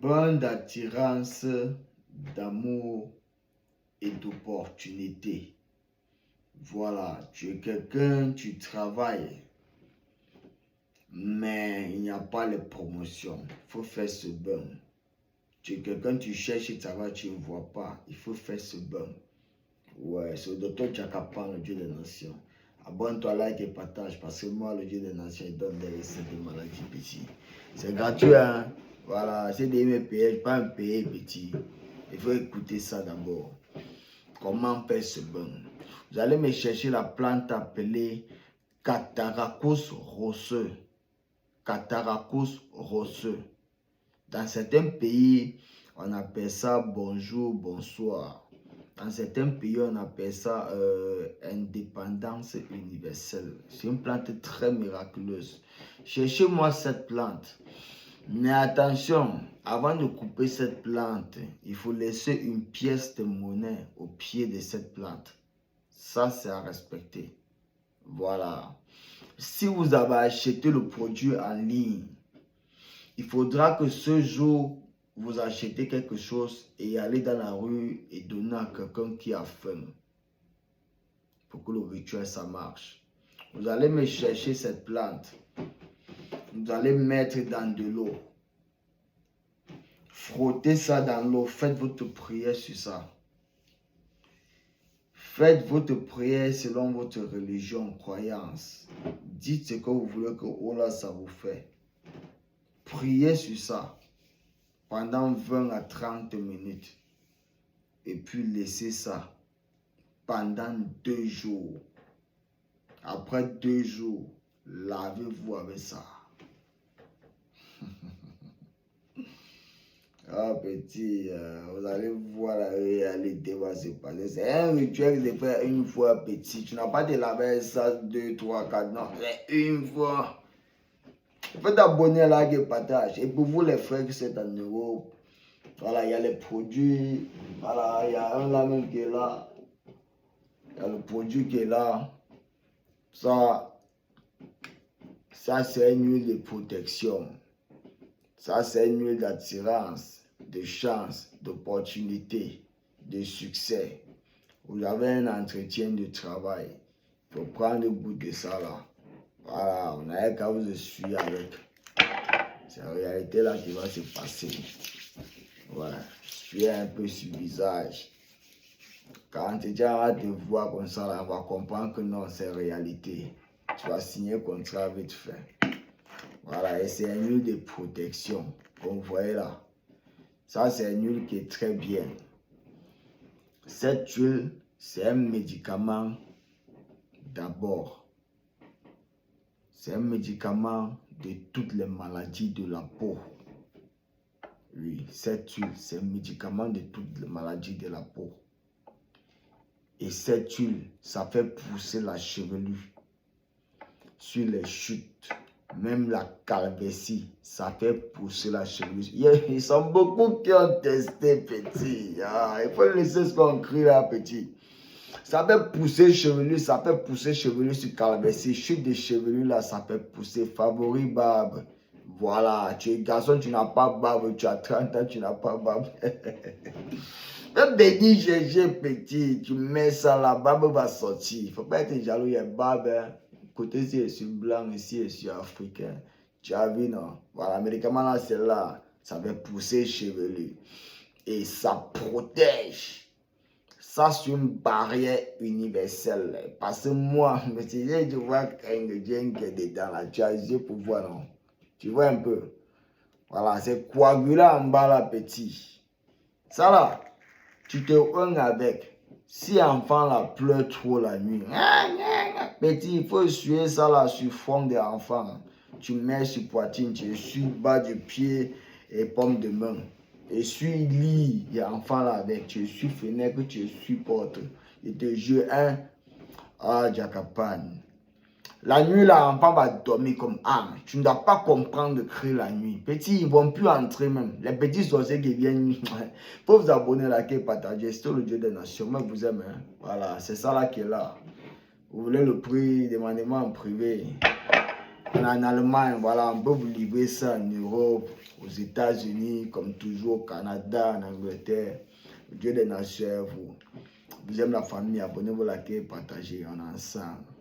Bonne d'attirance, d'amour et d'opportunité. Voilà, tu es quelqu'un, tu travailles, mais il n'y a pas les promotions. Il faut faire ce bain. Tu es quelqu'un, tu cherches le travail, tu ne vois pas. Il faut faire ce bain. Ouais, c'est le docteur Tchakapan, le Dieu des nations. Abonne-toi, like et partage parce que moi, le Dieu des nations, il donne des recettes de maladies petits. C'est gratuit, hein. Voilà, c'est des me payer, pas me payer petit. Il faut écouter ça d'abord. Comment faire ce bain? Vous allez me chercher la plante appelée Catharacus rosseux. Catharacus rosseux. Dans certains pays, on appelle ça bonjour, bonsoir. Dans certains pays, on appelle ça indépendance universelle. C'est une plante très miraculeuse. Cherchez-moi cette plante. Mais attention, avant de couper cette plante, il faut laisser une pièce de monnaie au pied de cette plante. Ça, c'est à respecter. Voilà. Si vous avez acheté le produit en ligne, il faudra que ce jour, vous achetez quelque chose et allez dans la rue et donner à quelqu'un qui a faim. Pour que le rituel, ça marche. Vous allez me chercher cette plante. Vous allez mettre dans de l'eau. Frottez ça dans l'eau. Faites votre prière sur ça. Faites votre prière selon votre religion, croyance. Dites ce que vous voulez que Allah ça vous fait. Priez sur ça pendant 20 à 30 minutes. Et puis laissez ça pendant 2 jours. Après 2 jours, lavez-vous avec ça. Ah petit, vous allez voir la réalité va se passer. C'est un rituel de faire une fois petit. Tu n'as pas de laver ça 2, 3, 4, non. Mais une fois. Il faut t'abonner à la et partage. Et pour vous les frères qui sont en Europe, voilà, il y a les produits. Voilà, il y a un là même qui est là. Il y a le produit qui est là. Ça c'est une huile de protection. Ça, c'est une huile d'attirance, de chance, d'opportunité, de succès. Vous avez un entretien de travail. Il faut prendre le bout de ça là. Voilà, on n'a qu'à vous suivre avec. C'est la réalité là qui va se passer. Voilà, suis un peu sur le visage. Quand tu vas te voir comme ça, là, on va comprendre que non, c'est réalité. Tu vas signer un contrat vite fait. Voilà, et c'est une huile de protection, comme vous voyez là. Ça, c'est une huile qui est très bien. Cette huile, c'est un médicament d'abord. C'est un médicament de toutes les maladies de la peau. Oui, cette huile, c'est un médicament de toutes les maladies de la peau. Et cette huile, ça fait pousser la chevelure sur les chutes. Même la calvitie, ça fait pousser la chevelure. Ils sont beaucoup qui ont testé, petit. Il faut laisser ce qu'on crie là, petit. Ça fait pousser chevelure, ça fait pousser chevelure sur calvitie. Chute de chevelure là, ça fait pousser. Favori barbe. Voilà, tu es garçon, tu n'as pas barbe. Tu as 30 ans, tu n'as pas barbe. Même béni GG, petit, tu mets ça, la barbe va sortir. Il ne faut pas être jaloux, il y a barbe. Hein. Côté ici, je suis blanc, ici, je suis africain. Tu as vu, non? Voilà, le médicament là, c'est là. Ça fait pousser chevelu. Et ça protège. Ça, c'est une barrière universelle. Parce que moi, je vois qu'un ingrédient qui est dedans là. Tu as les yeux pour voir, non? Tu vois un peu? Voilà, c'est coagulant en bas là, petit. Ça là, tu te rends avec. Si l'enfant là pleure trop la nuit, petit, il faut essuyer ça là sur fond de l'enfant. Tu mets sur poitrine, tu essuies bas du pied et paume de main. Essuie lit, il y a l'enfant là avec. Tu essuies fenêtre, tu essuies porte. Et te jure, hein, ah, Jakapan. La nuit, là, l'enfant va dormir comme âme. Tu ne dois pas comprendre de crier la nuit. Petits, ils ne vont plus entrer même. Les petits sorciers qui viennent. Il faut vous abonner, liker, partager. C'est le Dieu des nations. Moi, je vous aime. Hein. Voilà, c'est ça là qui est là. Vous voulez le prix, demandez-moi en privé. On est en Allemagne, voilà, on peut vous livrer ça en Europe, aux États-Unis, comme toujours, au Canada, en Angleterre. Dieu des nations, vous aimez la famille, abonnez-vous, likez, partagez, on est ensemble.